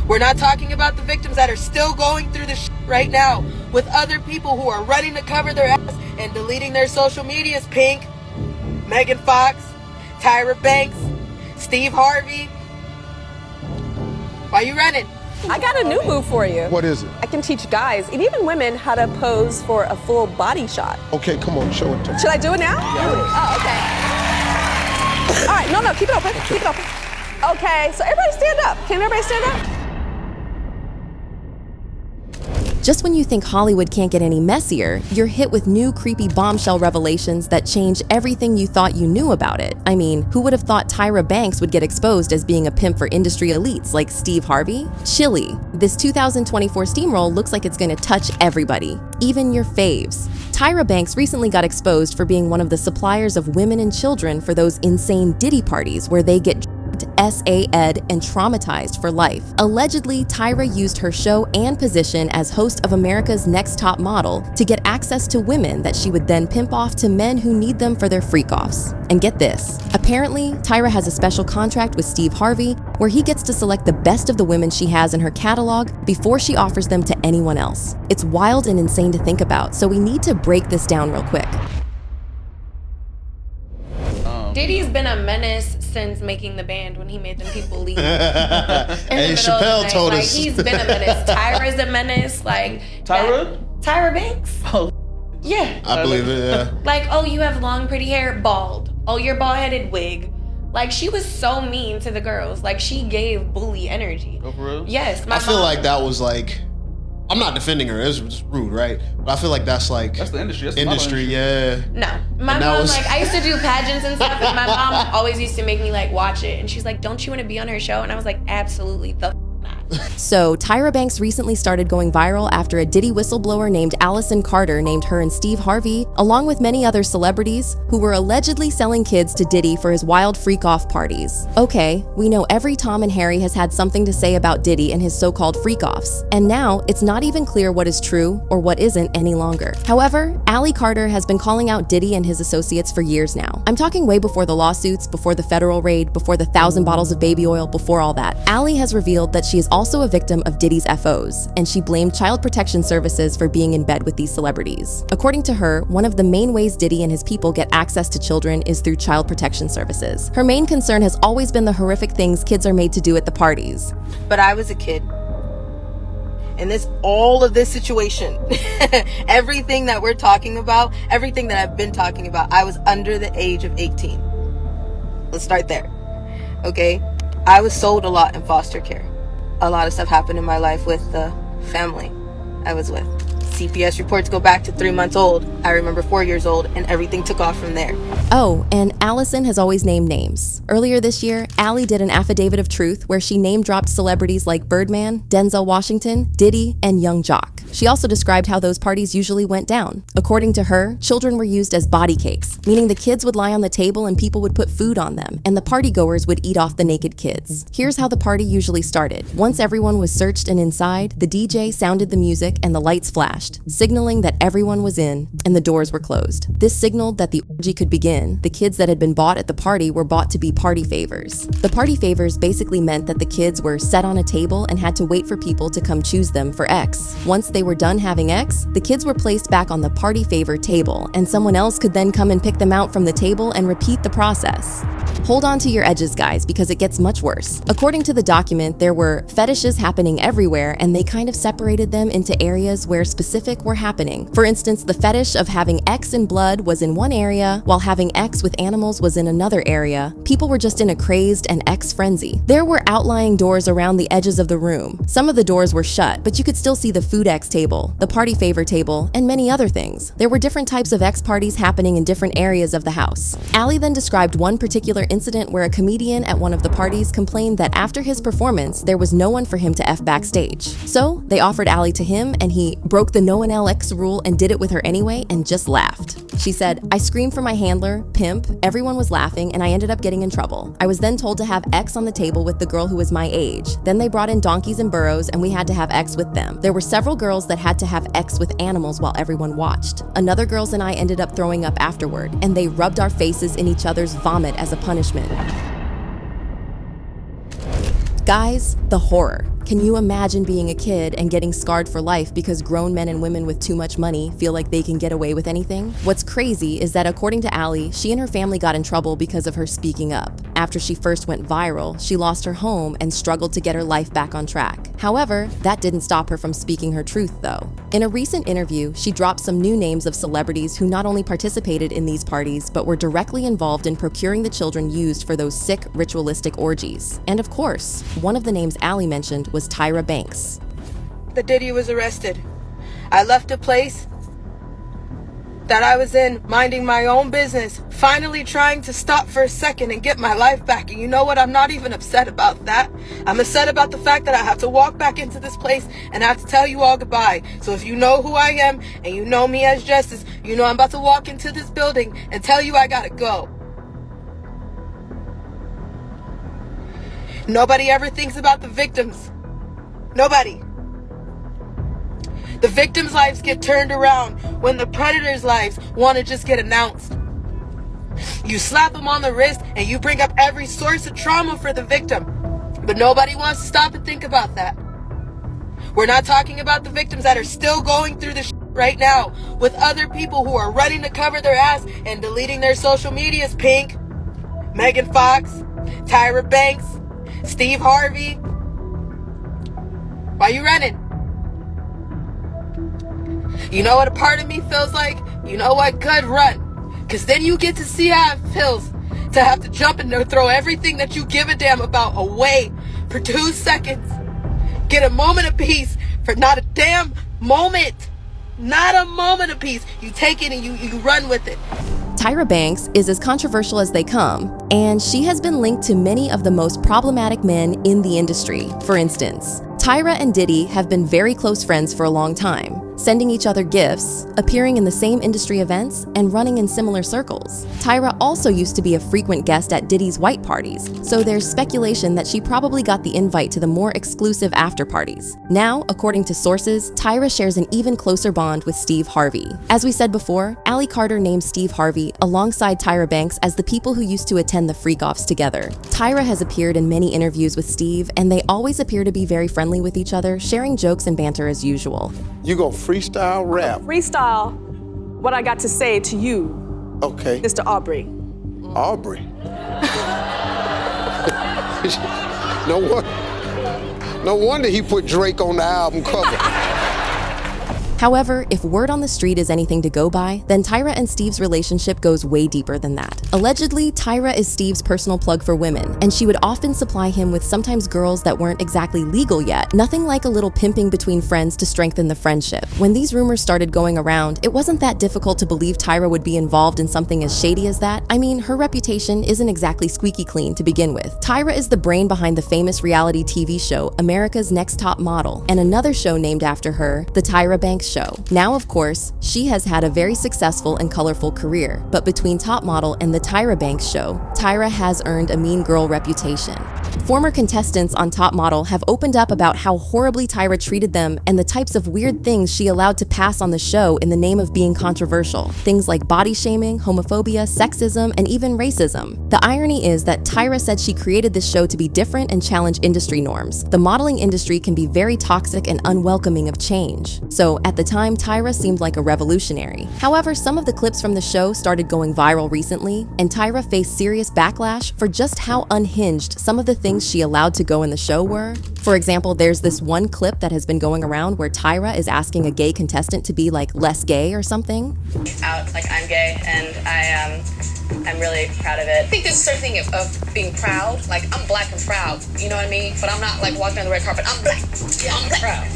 We're not talking about the victims that are still going through the shit right now with other people who are running to cover their ass and deleting their social medias. Pink, Megan Fox, Tyra Banks, Steve Harvey. Why you running? I got a new move for you. What is it? I can teach guys and even women how to pose for a full body shot. Okay, come on, show it to me. Should I do it now? Yeah. Oh, okay. All right, no, keep it open, keep it open. Okay, so everybody stand up. Can everybody stand up? Just when you think Hollywood can't get any messier, you're hit with new creepy bombshell revelations that change everything you thought you knew about it. I mean, who would have thought Tyra Banks would get exposed as being a pimp for industry elites like Steve Harvey? Chile. This 2024 steamroll looks like it's gonna touch everybody, even your faves. Tyra Banks recently got exposed for being one of the suppliers of women and children for those insane Diddy parties where they get S.A.ed and traumatized for life. Allegedly, Tyra used her show and position as host of America's Next Top Model to get access to women that she would then pimp off to men who need them for their freak-offs. And get this, apparently, Tyra has a special contract with Steve Harvey where he gets to select the best of the women she has in her catalog before she offers them to anyone else. It's wild and insane to think about, so we need to break this down real quick. Diddy's been a menace since making the band when he made them people leave. Hey, Chappelle told us. He's been a menace. Tyra's a menace. Like Tyra Banks? Oh, yeah. I believe it, yeah. Like, oh, you have long, pretty hair, bald. Oh, you're bald-headed, wig. Like, she was so mean to the girls. Like, she gave bully energy. Oh, for real? Yes. I feel like that was like, I'm not defending her. It's just rude, right? But I feel like that's like the industry. That's the industry, yeah. No, my mom like I used to do pageants and stuff, and my mom always used to make me like watch it, and she's like, "Don't you want to be on her show?" And I was like, "Absolutely the not." So, Tyra Banks recently started going viral after a Diddy whistleblower named Allison Carter named her and Steve Harvey, along with many other celebrities, who were allegedly selling kids to Diddy for his wild freak-off parties. Okay, we know every Tom and Harry has had something to say about Diddy and his so-called freak-offs, and now it's not even clear what is true or what isn't any longer. However, Allie Carter has been calling out Diddy and his associates for years now. I'm talking way before the lawsuits, before the federal raid, before the 1,000 bottles of baby oil, before all that. Allie has revealed that she is also a victim of Diddy's FOs, and she blamed Child Protection Services for being in bed with these celebrities. According to her, one of the main ways Diddy and his people get access to children is through Child Protection Services. Her main concern has always been the horrific things kids are made to do at the parties. But I was a kid. And all of this situation, everything that we're talking about, everything that I've been talking about, I was under the age of 18. Let's start there. Okay? I was sold a lot in foster care. A lot of stuff happened in my life with the family I was with. CPS reports go back to 3 months old. I remember 4 years old, and everything took off from there. Oh, and Allison has always named names. Earlier this year, Allie did an affidavit of truth where she name-dropped celebrities like Birdman, Denzel Washington, Diddy, and Young Jock. She also described how those parties usually went down. According to her, children were used as body cakes, meaning the kids would lie on the table and people would put food on them, and the partygoers would eat off the naked kids. Here's how the party usually started. Once everyone was searched and inside, the DJ sounded the music and the lights flashed, signaling that everyone was in and the doors were closed. This signaled that the orgy could begin. The kids that had been bought at the party were bought to be party favors. The party favors basically meant that the kids were set on a table and had to wait for people to come choose them for X. Once they were done having X, the kids were placed back on the party favor table, and someone else could then come and pick them out from the table and repeat the process. Hold on to your edges, guys, because it gets much worse. According to the document, there were fetishes happening everywhere, and they kind of separated them into areas where specific were happening. For instance, the fetish of having X in blood was in one area, while having X with animals was in another area. People were just in a crazed and X frenzy. There were outlying doors around the edges of the room. Some of the doors were shut, but you could still see the food X table, the party favor table, and many other things. There were different types of X parties happening in different areas of the house. Allie then described one particular incident where a comedian at one of the parties complained that after his performance, there was no one for him to F backstage. So they offered Allie to him, and he broke the no one LX rule and did it with her anyway and just laughed. She said, "I screamed for my handler, Pimp, everyone was laughing, and I ended up getting in trouble. I was then told to have X on the table with the girl who was my age. Then they brought in donkeys and burros, and we had to have X with them. There were several girls that had to have X with animals while everyone watched. Another girls and I ended up throwing up afterward, and they rubbed our faces in each other's vomit as a punishment." Guys, the horror. Can you imagine being a kid and getting scarred for life because grown men and women with too much money feel like they can get away with anything? What's crazy is that according to Allie, she and her family got in trouble because of her speaking up. After she first went viral, she lost her home and struggled to get her life back on track. However, that didn't stop her from speaking her truth though. In a recent interview, she dropped some new names of celebrities who not only participated in these parties, but were directly involved in procuring the children used for those sick, ritualistic orgies. And of course, one of the names Allie mentioned was Tyra Banks. The Diddy was arrested. I left a place that I was in, minding my own business, finally trying to stop for a second and get my life back. And you know what? I'm not even upset about that. I'm upset about the fact that I have to walk back into this place and I have to tell you all goodbye. So if you know who I am and you know me as Justice, you know I'm about to walk into this building and tell you I gotta go. Nobody ever thinks about the victims. Nobody. The victims' lives get turned around when the predators' lives want to just get announced. You slap them on the wrist and you bring up every source of trauma for the victim. But nobody wants to stop and think about that. We're not talking about the victims that are still going through this right now with other people who are running to cover their ass and deleting their social medias. Pink, Megan Fox, Tyra Banks, Steve Harvey. Why you running? You know what a part of me feels like? You know what? Good, run. Because then you get to see how it feels to have to jump and throw everything that you give a damn about away for 2 seconds. Get a moment of peace for not a damn moment. Not a moment of peace. You take it and you run with it. Tyra Banks is as controversial as they come, and she has been linked to many of the most problematic men in the industry. For instance, Tyra and Diddy have been very close friends for a long time, sending each other gifts, appearing in the same industry events, and running in similar circles. Tyra also used to be a frequent guest at Diddy's white parties, so there's speculation that she probably got the invite to the more exclusive after parties. Now, according to sources, Tyra shares an even closer bond with Steve Harvey. As we said before, Allie Carter named Steve Harvey alongside Tyra Banks as the people who used to attend the freak-offs together. Tyra has appeared in many interviews with Steve, and they always appear to be very friendly with each other, sharing jokes and banter as usual. You go freestyle rap. Freestyle what I got to say to you, Okay. Mr. Aubrey. Aubrey. No wonder he put Drake on the album cover. However, if word on the street is anything to go by, then Tyra and Steve's relationship goes way deeper than that. Allegedly, Tyra is Steve's personal plug for women, and she would often supply him with sometimes girls that weren't exactly legal yet, nothing like a little pimping between friends to strengthen the friendship. When these rumors started going around, it wasn't that difficult to believe Tyra would be involved in something as shady as that. I mean, her reputation isn't exactly squeaky clean to begin with. Tyra is the brain behind the famous reality TV show America's Next Top Model, and another show named after her, The Tyra Banks Show. Now, of course, she has had a very successful and colorful career, but between Top Model and The Tyra Banks Show, Tyra has earned a mean girl reputation. Former contestants on Top Model have opened up about how horribly Tyra treated them and the types of weird things she allowed to pass on the show in the name of being controversial. Things like body shaming, homophobia, sexism, and even racism. The irony is that Tyra said she created this show to be different and challenge industry norms. The modeling industry can be very toxic and unwelcoming of change. So, at the time, Tyra seemed like a revolutionary. However, some of the clips from the show started going viral recently, and Tyra faced serious backlash for just how unhinged some of the things she allowed to go in the show were. For example, there's this one clip that has been going around where Tyra is asking a gay contestant to be like less gay or something. Out, like I'm gay, and I'm really proud of it. I think there's a certain thing of being proud. Like I'm black and proud, you know what I mean? But I'm not like walking on the red carpet. I'm black. Yeah, I'm proud.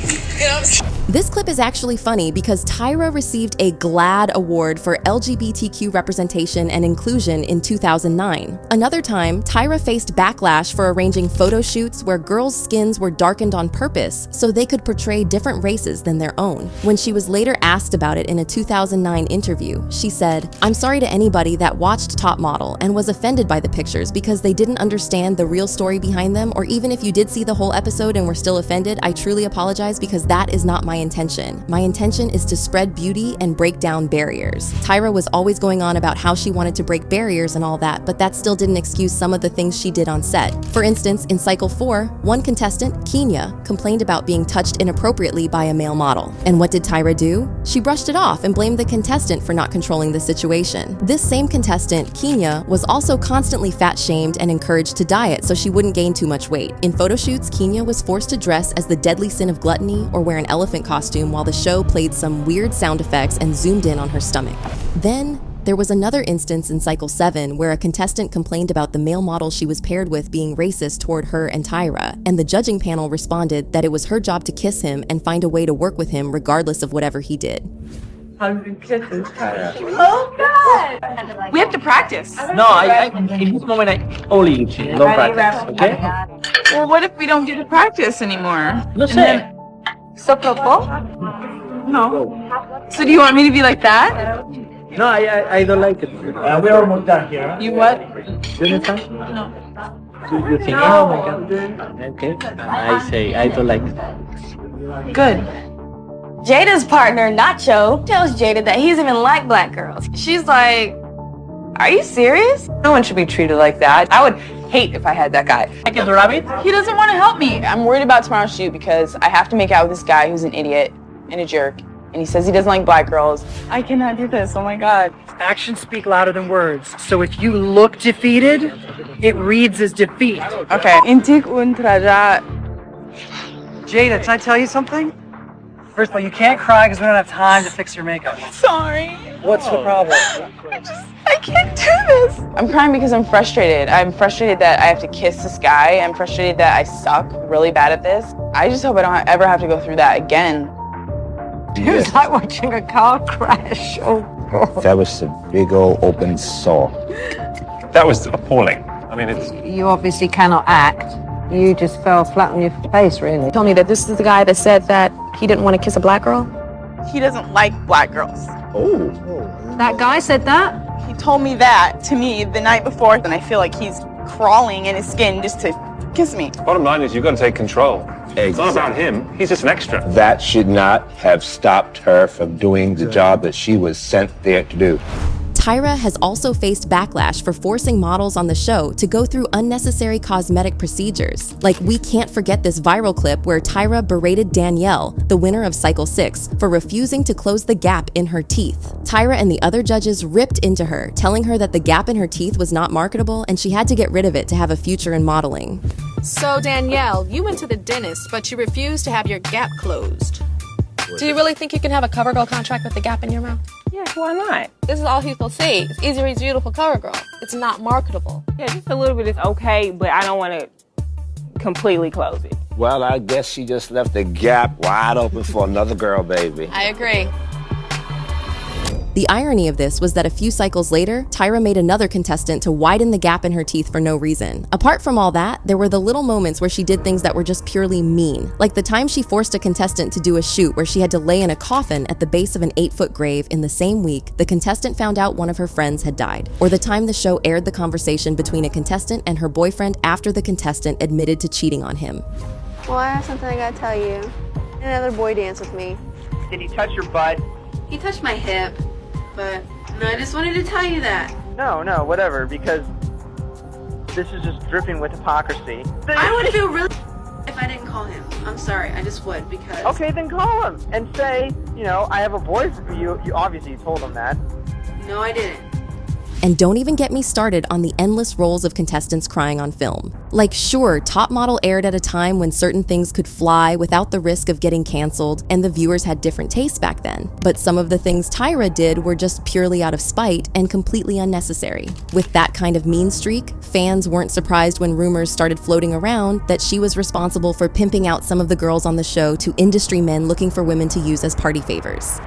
You know what I'm saying? This clip is actually funny because Tyra received a GLAAD award for LGBTQ representation and inclusion in 2009. Another time, Tyra faced backlash for arranging photo shoots where girls' skins were darkened on purpose so they could portray different races than their own. When she was later asked about it in a 2009 interview, she said, "I'm sorry to anybody that watched Top Model and was offended by the pictures because they didn't understand the real story behind them, or even if you did see the whole episode and were still offended, I truly apologize apologize because that is not my intention. My intention is to spread beauty and break down barriers. Tyra was always going on about how she wanted to break barriers and all that, but that still didn't excuse some of the things she did on set. For instance, in cycle 4, one contestant, Kenya, complained about being touched inappropriately by a male model. And what did Tyra do? She brushed it off and blamed the contestant for not controlling the situation. This same contestant, Kenya, was also constantly fat-shamed and encouraged to diet so she wouldn't gain too much weight. In photo shoots, Kenya was forced to dress as the deadly sin of gluttony or wear an elephant costume while the show played some weird sound effects and zoomed in on her stomach. Then, there was another instance in cycle 7 where a contestant complained about the male model she was paired with being racist toward her and Tyra, and the judging panel responded that it was her job to kiss him and find a way to work with him regardless of whatever he did. Oh God! We have to practice. No, in this moment I only don't practice, okay? Well, what if we don't get to practice anymore? No sé. So propos? No. So do you want me to be like that? No, I don't like it. We're almost done here. You what? Do you understand? No. You think, oh my God. Okay. I say, I don't like it. Good. Jada's partner, Nacho, tells Jada that he doesn't even like black girls. She's like, are you serious? No one should be treated like that. I would hate if I had that guy. Like a rabbit? He doesn't want to help me. I'm worried about tomorrow's shoot because I have to make out with this guy who's an idiot and a jerk. And he says he doesn't like black girls. I cannot do this. Oh my God. Actions speak louder than words. So if you look defeated, it reads as defeat. Okay. Intik un traja. Jada, can I tell you something? First of all, you can't cry because we don't have time to fix your makeup. Sorry. What's the problem? I can't do this. I'm crying because I'm frustrated. I'm frustrated that I have to kiss this guy. I'm frustrated that I suck really bad at this. I just hope I don't ever have to go through that again. It was like watching a car crash. Oh, God. That was a big old open sore. That was appalling. I mean, it's... You obviously cannot act. You just fell flat on your face, really. Told me that this is the guy that said that he didn't want to kiss a black girl. He doesn't like black girls. Oh. That guy said that? He told me that to me the night before, and I feel like he's crawling in his skin just to kiss me. Bottom line is you've got to take control. It's not about him. He's just an extra. That should not have stopped her from doing the job that she was sent there to do. Tyra has also faced backlash for forcing models on the show to go through unnecessary cosmetic procedures. Like, we can't forget this viral clip where Tyra berated Danielle, the winner of Cycle 6, for refusing to close the gap in her teeth. Tyra and the other judges ripped into her, telling her that the gap in her teeth was not marketable and she had to get rid of it to have a future in modeling. So Danielle, you went to the dentist, but you refused to have your gap closed. Do you really think you can have a CoverGirl contract with a gap in your mouth? Yeah, why not? This is all people see. It's easier, he's beautiful CoverGirl. It's not marketable. Yeah, just a little bit is okay, but I don't want to completely close it. Well, I guess she just left the gap wide open for another girl, baby. I agree. The irony of this was that a few cycles later, Tyra made another contestant to widen the gap in her teeth for no reason. Apart from all that, there were the little moments where she did things that were just purely mean. Like the time she forced a contestant to do a shoot where she had to lay in a coffin at the base of an 8-foot grave in the same week the contestant found out one of her friends had died. Or the time the show aired the conversation between a contestant and her boyfriend after the contestant admitted to cheating on him. Well, I have something I gotta tell you. Another boy danced with me. Did he touch your butt? He touched my hip. But no, I just wanted to tell you that. No, whatever, because this is just dripping with hypocrisy. I would feel really if I didn't call him. I'm sorry, I just would because... Okay, then call him and say, I have a boyfriend for you. You obviously told him that. No, I didn't. And don't even get me started on the endless roles of contestants crying on film. Like, sure, Top Model aired at a time when certain things could fly without the risk of getting canceled, and the viewers had different tastes back then. But some of the things Tyra did were just purely out of spite and completely unnecessary. With that kind of mean streak, fans weren't surprised when rumors started floating around that she was responsible for pimping out some of the girls on the show to industry men looking for women to use as party favors.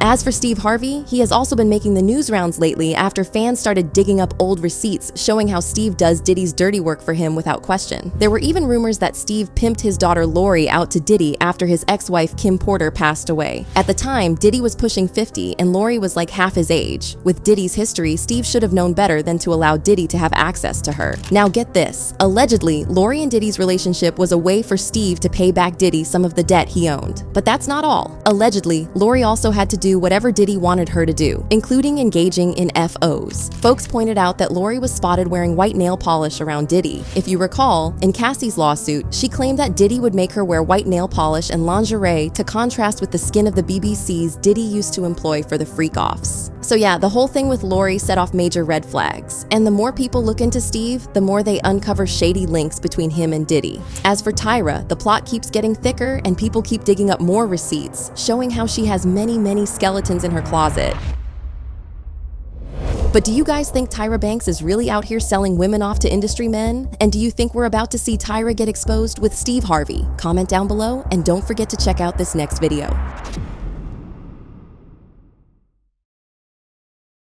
As for Steve Harvey, he has also been making the news rounds lately after fans started digging up old receipts showing how Steve does Diddy's dirty work for him without question. There were even rumors that Steve pimped his daughter Lori out to Diddy after his ex-wife Kim Porter passed away. At the time, Diddy was pushing 50 and Lori was like half his age. With Diddy's history, Steve should have known better than to allow Diddy to have access to her. Now get this, allegedly, Lori and Diddy's relationship was a way for Steve to pay back Diddy some of the debt he owned. But that's not all. Allegedly, Lori also had to do whatever Diddy wanted her to do, including engaging in FOs. Folks pointed out that Lori was spotted wearing white nail polish around Diddy. If you recall, in Cassie's lawsuit, she claimed that Diddy would make her wear white nail polish and lingerie to contrast with the skin of the BBCs Diddy used to employ for the freak-offs. So yeah, the whole thing with Lori set off major red flags. And the more people look into Steve, the more they uncover shady links between him and Diddy. As for Tyra, the plot keeps getting thicker and people keep digging up more receipts, showing how she has many skeletons in her closet. But do you guys think Tyra Banks is really out here selling women off to industry men? And do you think we're about to see Tyra get exposed with Steve Harvey? Comment down below and don't forget to check out this next video.